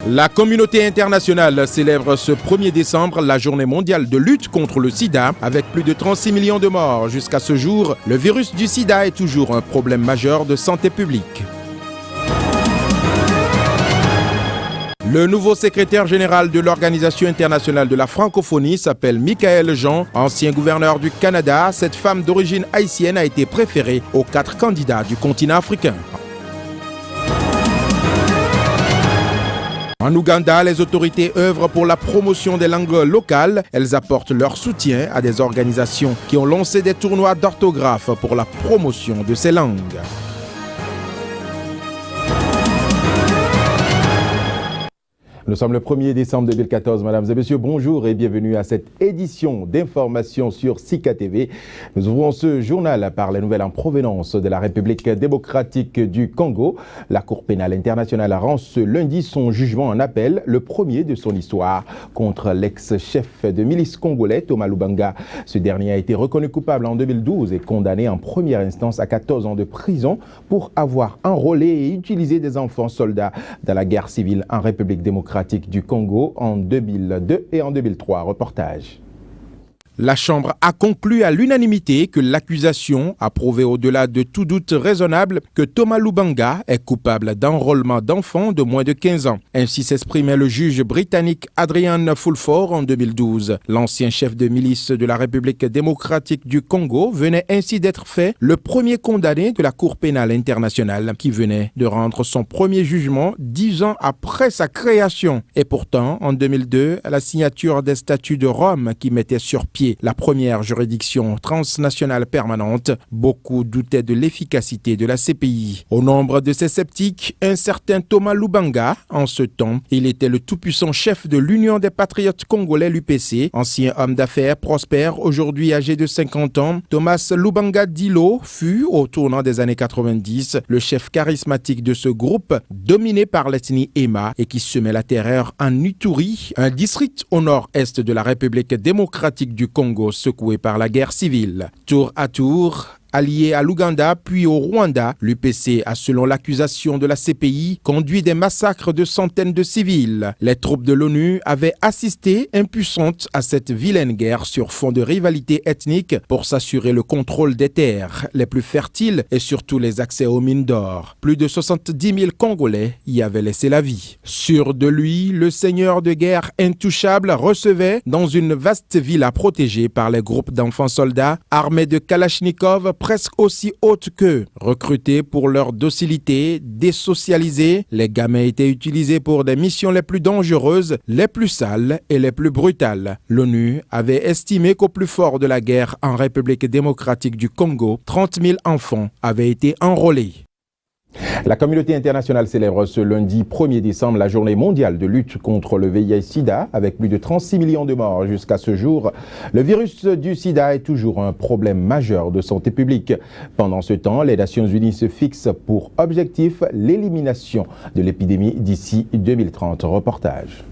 La communauté internationale célèbre ce 1er décembre la journée mondiale de lutte contre le sida avec plus de 36 millions de morts. Jusqu'à ce jour, le virus du sida est toujours un problème majeur de santé publique. Le nouveau secrétaire général de l'Organisation internationale de la francophonie s'appelle Michaël Jean, ancien gouverneur du Canada. Cette femme d'origine haïtienne a été préférée aux 4 candidats du continent africain. En Ouganda, les autorités œuvrent pour la promotion des langues locales. Elles apportent leur soutien à des organisations qui ont lancé des tournois d'orthographe pour la promotion de ces langues. Nous sommes le 1er décembre 2014. Mesdames et messieurs, bonjour et bienvenue à cette édition d'information sur Sika TV. Nous ouvrons ce journal par les nouvelles en provenance de la République démocratique du Congo. La Cour pénale internationale rend ce lundi son jugement en appel, le premier de son histoire, contre l'ex-chef de milice congolais Thomas Lubanga. Ce dernier a été reconnu coupable en 2012 et condamné en première instance à 14 ans de prison pour avoir enrôlé et utilisé des enfants soldats dans la guerre civile en République démocratique du Congo en 2002 et en 2003. Reportage. La Chambre a conclu à l'unanimité que l'accusation a prouvé au-delà de tout doute raisonnable que Thomas Lubanga est coupable d'enrôlement d'enfants de moins de 15 ans. Ainsi s'exprimait le juge britannique Adrian Fulford en 2012. L'ancien chef de milice de la République démocratique du Congo venait ainsi d'être fait le premier condamné de la Cour pénale internationale qui venait de rendre son premier jugement 10 ans après sa création. Et pourtant, en 2002, à la signature des statuts de Rome qui mettaient sur pied la première juridiction transnationale permanente, beaucoup doutaient de l'efficacité de la CPI. Au nombre de ces sceptiques, un certain Thomas Lubanga. En ce temps, il était le tout-puissant chef de l'Union des patriotes congolais, l'UPC, ancien homme d'affaires prospère, aujourd'hui âgé de 50 ans. Thomas Lubanga Dilo fut, au tournant des années 90, le chef charismatique de ce groupe, dominé par l'ethnie Hema et qui semait la terreur en Ituri, un district au nord-est de la République démocratique du Congo secoué par la guerre civile. Tour à tour, allié à l'Ouganda puis au Rwanda, l'UPC a, selon l'accusation de la CPI, conduit des massacres de centaines de civils. Les troupes de l'ONU avaient assisté, impuissantes, à cette vilaine guerre sur fond de rivalité ethnique pour s'assurer le contrôle des terres les plus fertiles et surtout les accès aux mines d'or. Plus de 70 000 Congolais y avaient laissé la vie. Sûr de lui, le seigneur de guerre intouchable recevait, dans une vaste villa protégée par les groupes d'enfants soldats, armés de Kalachnikov presque aussi hautes qu'eux. Recrutés pour leur docilité, désocialisés, les gamins étaient utilisés pour des missions les plus dangereuses, les plus sales et les plus brutales. L'ONU avait estimé qu'au plus fort de la guerre en République démocratique du Congo, 30 000 enfants avaient été enrôlés. La communauté internationale célèbre ce lundi 1er décembre la journée mondiale de lutte contre le VIH-Sida avec plus de 36 millions de morts jusqu'à ce jour. Le virus du sida est toujours un problème majeur de santé publique. Pendant ce temps, les Nations Unies se fixent pour objectif l'élimination de l'épidémie d'ici 2030. Reportage.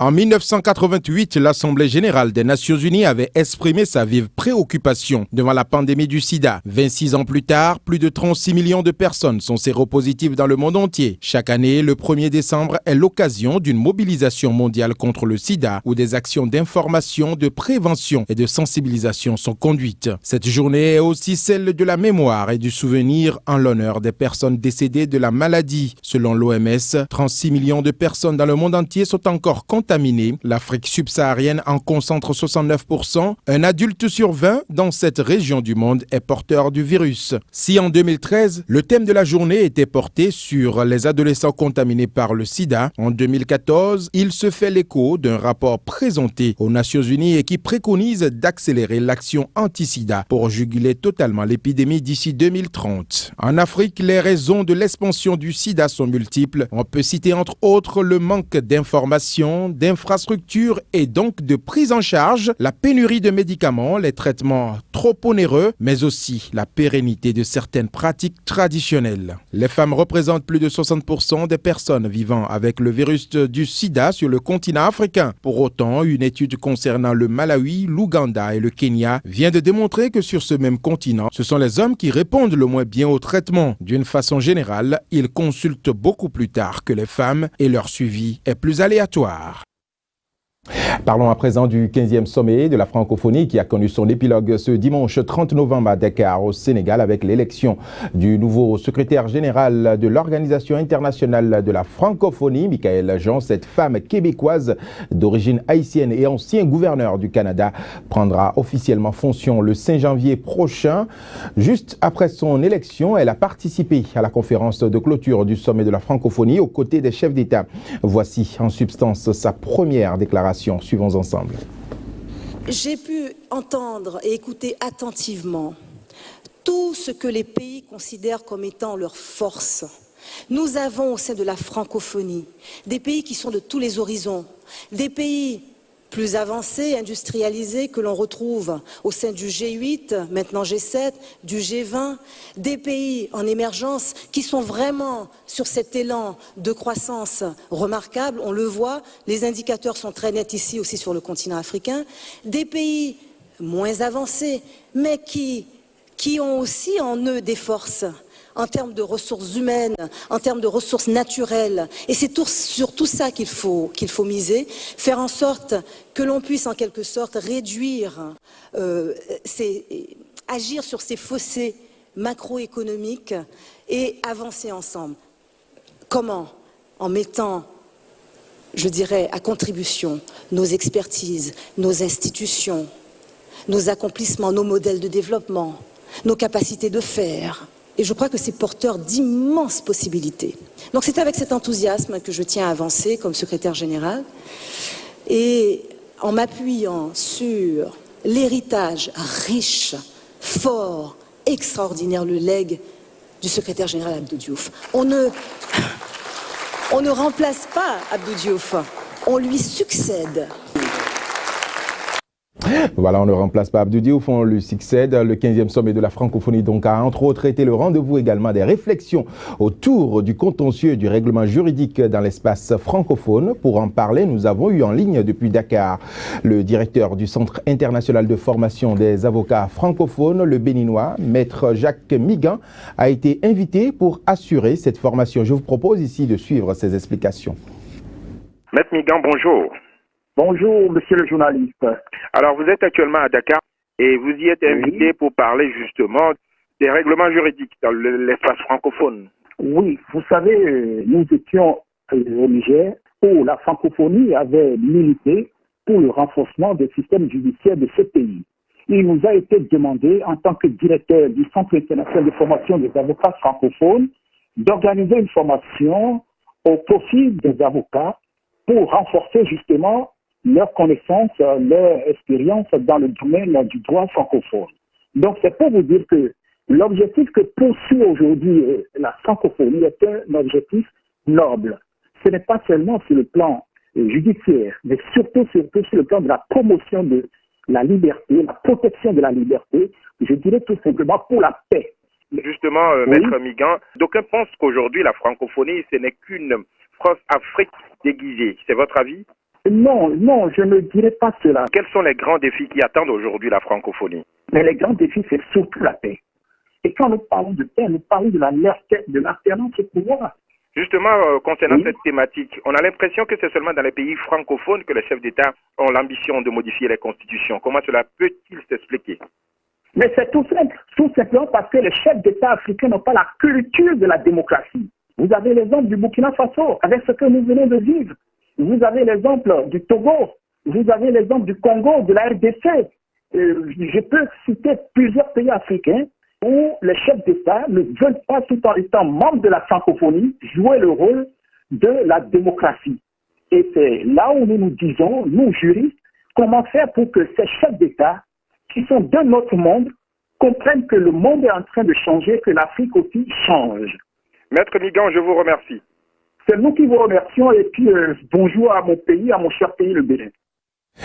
En 1988, l'Assemblée générale des Nations unies avait exprimé sa vive préoccupation devant la pandémie du sida. 26 ans plus tard, plus de 36 millions de personnes sont séropositives dans le monde entier. Chaque année, le 1er décembre est l'occasion d'une mobilisation mondiale contre le sida où des actions d'information, de prévention et de sensibilisation sont conduites. Cette journée est aussi celle de la mémoire et du souvenir en l'honneur des personnes décédées de la maladie. Selon l'OMS, 36 millions de personnes dans le monde entier sont encore contaminées. L'Afrique subsaharienne en concentre 69%. Un adulte sur 20 dans cette région du monde est porteur du virus. Si en 2013, le thème de la journée était porté sur les adolescents contaminés par le sida, en 2014, il se fait l'écho d'un rapport présenté aux Nations Unies et qui préconise d'accélérer l'action anti-sida pour juguler totalement l'épidémie d'ici 2030. En Afrique, les raisons de l'expansion du sida sont multiples. On peut citer entre autres le manque d'informations, d'infrastructures et donc de prise en charge, la pénurie de médicaments, les traitements trop onéreux, mais aussi la pérennité de certaines pratiques traditionnelles. Les femmes représentent plus de 60% des personnes vivant avec le virus du sida sur le continent africain. Pour autant, une étude concernant le Malawi, l'Ouganda et le Kenya vient de démontrer que sur ce même continent, ce sont les hommes qui répondent le moins bien au traitement. D'une façon générale, ils consultent beaucoup plus tard que les femmes et leur suivi est plus aléatoire. Parlons à présent du 15e sommet de la francophonie qui a connu son épilogue ce dimanche 30 novembre à Dakar au Sénégal avec l'élection du nouveau secrétaire général de l'Organisation internationale de la francophonie, Michaël Jean. Cette femme québécoise d'origine haïtienne et ancien gouverneur du Canada prendra officiellement fonction le 5 janvier prochain. Juste après son élection, elle a participé à la conférence de clôture du sommet de la francophonie aux côtés des chefs d'État. Voici en substance sa première déclaration. Suivons ensemble. J'ai pu entendre et écouter attentivement tout ce que les pays considèrent comme étant leur force. Nous avons au sein de la francophonie des pays qui sont de tous les horizons, des pays plus avancés, industrialisés, que l'on retrouve au sein du G8, maintenant G7, du G20, des pays en émergence qui sont vraiment sur cet élan de croissance remarquable, on le voit, les indicateurs sont très nets ici aussi sur le continent africain, des pays moins avancés, mais qui ont aussi en eux des forces en termes de ressources humaines, en termes de ressources naturelles. Et c'est sur tout ça qu'il faut miser, faire en sorte que l'on puisse en quelque sorte réduire, agir sur ces fossés macroéconomiques et avancer ensemble. Comment? En mettant, je dirais, à contribution nos expertises, nos institutions, nos accomplissements, nos modèles de développement, nos capacités de faire. Et je crois que c'est porteur d'immenses possibilités. Donc c'est avec cet enthousiasme que je tiens à avancer comme secrétaire général et en m'appuyant sur l'héritage riche, fort, extraordinaire, le legs du secrétaire général Abdou Diouf. On ne remplace pas Abdou Diouf, on lui succède. Voilà, on ne remplace pas Abdou Diouf, on lui succède. Le 15e sommet de la francophonie donc a entre autres été le rendez-vous également des réflexions autour du contentieux et du règlement juridique dans l'espace francophone. Pour en parler, nous avons eu en ligne depuis Dakar le directeur du Centre international de formation des avocats francophones, le béninois, maître Jacques Migan, a été invité pour assurer cette formation. Je vous propose ici de suivre ses explications. Maître Migan, bonjour. Bonjour, monsieur le journaliste. Alors, vous êtes actuellement à Dakar et vous y êtes invité pour parler justement des règlements juridiques dans l'espace francophone. Oui, vous savez, nous étions au Niger où la francophonie avait milité pour le renforcement des systèmes judiciaires de ce pays. Il nous a été demandé, en tant que directeur du Centre international de formation des avocats francophones, d'organiser une formation au profit des avocats pour renforcer justement leur connaissance, leur expérience dans le domaine du droit francophone. Donc c'est pour vous dire que l'objectif que poursuit aujourd'hui la francophonie est un objectif noble. Ce n'est pas seulement sur le plan judiciaire, mais surtout sur le plan de la promotion de la liberté, la protection de la liberté, je dirais tout simplement pour la paix. Justement, Maître Migan, d'aucuns pensent qu'aujourd'hui la francophonie, ce n'est qu'une France-Afrique déguisée. C'est votre avis? Non, je ne dirais pas cela. Quels sont les grands défis qui attendent aujourd'hui la francophonie? Mais les grands défis, c'est surtout la paix. Et quand nous parlons de paix, nous parlons de l'alternance au pouvoir. Justement, concernant cette thématique, on a l'impression que c'est seulement dans les pays francophones que les chefs d'État ont l'ambition de modifier les constitutions. Comment cela peut-il s'expliquer? Mais c'est tout simplement parce que les chefs d'État africains n'ont pas la culture de la démocratie. Vous avez l'exemple du Burkina Faso, avec ce que nous venons de vivre. Vous avez l'exemple du Togo, vous avez l'exemple du Congo, de la RDC. Je peux citer plusieurs pays africains où les chefs d'État ne veulent pas, tout en étant membres de la francophonie, jouer le rôle de la démocratie. Et c'est là où nous nous disons, nous juristes, comment faire pour que ces chefs d'État, qui sont de notre monde, comprennent que le monde est en train de changer, que l'Afrique aussi change. Maître Migan, je vous remercie. C'est nous qui vous remercions et puis bonjour à mon pays, à mon cher pays, le Bénin.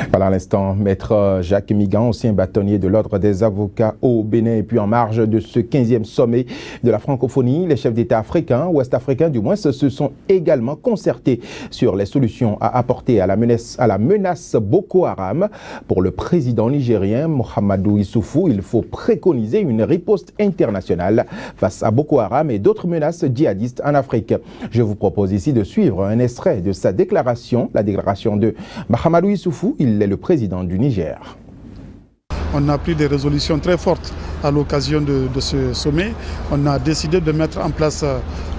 Voilà à l'instant, Maître Jacques Migan, ancien bâtonnier de l'Ordre des avocats au Bénin. Et puis en marge de ce 15e sommet de la francophonie, les chefs d'État africains, ouest-africains du moins, se sont également concertés sur les solutions à apporter à la menace Boko Haram. Pour le président nigérien Mahamadou Issoufou, il faut préconiser une riposte internationale face à Boko Haram et d'autres menaces djihadistes en Afrique. Je vous propose ici de suivre un extrait de sa déclaration, la déclaration de Mahamadou Issoufou. Il est le président du Niger. On a pris des résolutions très fortes à l'occasion de ce sommet. On a décidé de mettre en place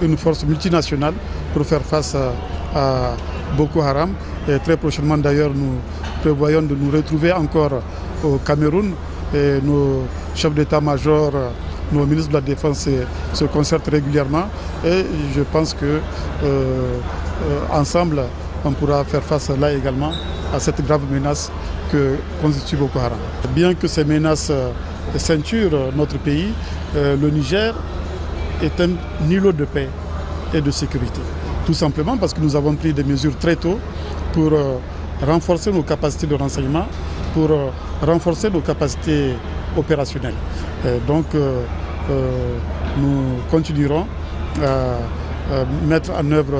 une force multinationale pour faire face à Boko Haram. Et très prochainement d'ailleurs, nous prévoyons de nous retrouver encore au Cameroun. Et nos chefs d'état-major, nos ministres de la Défense se concertent régulièrement. Et je pense que ensemble, on pourra faire face là également à cette grave menace que constitue Boko Haram. Bien que ces menaces ceinturent notre pays, le Niger est un îlot de paix et de sécurité. Tout simplement parce que nous avons pris des mesures très tôt pour renforcer nos capacités de renseignement, pour renforcer nos capacités opérationnelles. Donc nous continuerons à mettre en œuvre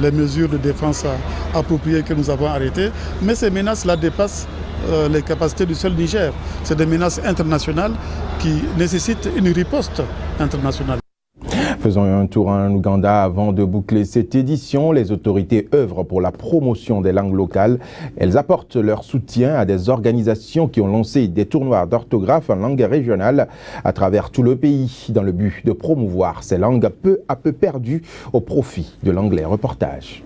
les mesures de défense appropriées que nous avons arrêtées. Mais ces menaces-là dépassent les capacités du seul Niger. C'est des menaces internationales qui nécessitent une riposte internationale. Faisons un tour en Ouganda avant de boucler cette édition. Les autorités œuvrent pour la promotion des langues locales. Elles apportent leur soutien à des organisations qui ont lancé des tournois d'orthographe en langue régionale à travers tout le pays dans le but de promouvoir ces langues peu à peu perdues au profit de l'anglais. Reportage.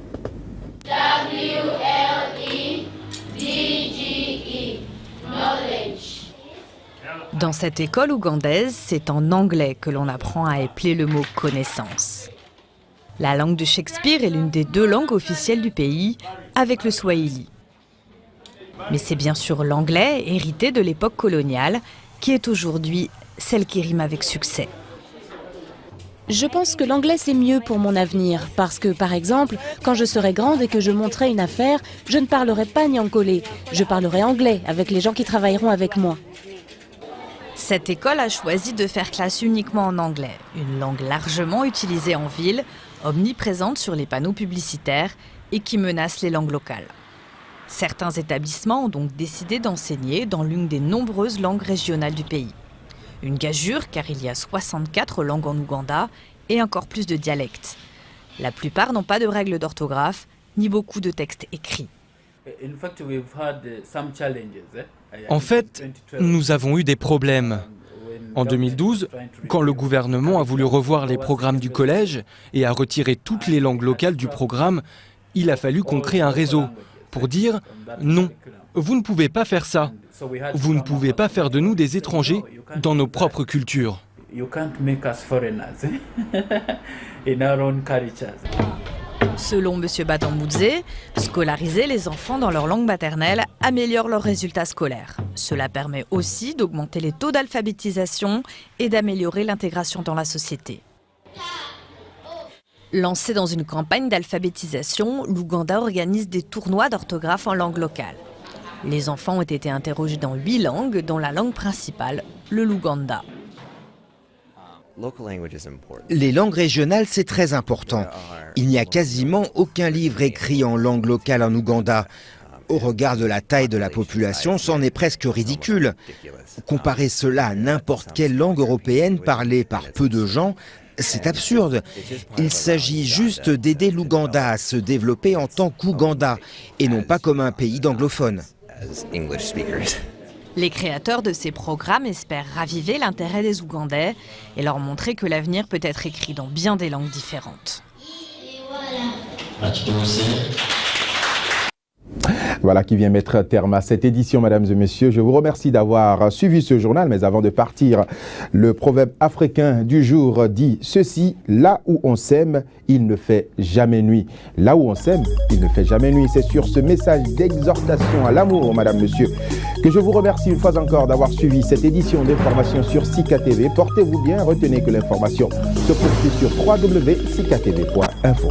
Dans cette école ougandaise, c'est en anglais que l'on apprend à épeler le mot « connaissance ». La langue de Shakespeare est l'une des 2 langues officielles du pays, avec le swahili. Mais c'est bien sûr l'anglais, hérité de l'époque coloniale, qui est aujourd'hui celle qui rime avec succès. Je pense que l'anglais c'est mieux pour mon avenir, parce que par exemple, quand je serai grande et que je monterai une affaire, je ne parlerai pas nyankolé, je parlerai anglais avec les gens qui travailleront avec moi. Cette école a choisi de faire classe uniquement en anglais, une langue largement utilisée en ville, omniprésente sur les panneaux publicitaires et qui menace les langues locales. Certains établissements ont donc décidé d'enseigner dans l'une des nombreuses langues régionales du pays. Une gageure car il y a 64 langues en Ouganda et encore plus de dialectes. La plupart n'ont pas de règles d'orthographe ni beaucoup de textes écrits. En fait, nous avons eu des problèmes. En 2012, quand le gouvernement a voulu revoir les programmes du collège et a retiré toutes les langues locales du programme, il a fallu qu'on crée un réseau pour dire « Non, vous ne pouvez pas faire ça. Vous ne pouvez pas faire de nous des étrangers dans nos propres cultures. » Selon M. Badamboudze, scolariser les enfants dans leur langue maternelle améliore leurs résultats scolaires. Cela permet aussi d'augmenter les taux d'alphabétisation et d'améliorer l'intégration dans la société. Lancé dans une campagne d'alphabétisation, l'Ouganda organise des tournois d'orthographe en langue locale. Les enfants ont été interrogés dans 8 langues, dont la langue principale, le Luganda. Les langues régionales, c'est très important. Il n'y a quasiment aucun livre écrit en langue locale en Ouganda. Au regard de la taille de la population, c'en est presque ridicule. Comparer cela à n'importe quelle langue européenne parlée par peu de gens, c'est absurde. Il s'agit juste d'aider l'Ouganda à se développer en tant qu'Ouganda, et non pas comme un pays d'anglophones. Les créateurs de ces programmes espèrent raviver l'intérêt des Ougandais et leur montrer que l'avenir peut être écrit dans bien des langues différentes. Voilà qui vient mettre terme à cette édition, mesdames et messieurs. Je vous remercie d'avoir suivi ce journal. Mais avant de partir, le proverbe africain du jour dit ceci: là où on sème, il ne fait jamais nuit. Là où on sème, il ne fait jamais nuit. C'est sur ce message d'exhortation à l'amour, madame, monsieur, Que je vous remercie une fois encore d'avoir suivi cette édition d'information sur Sika TV. Portez-vous bien, retenez que l'information se poursuit sur www.sikatv.info.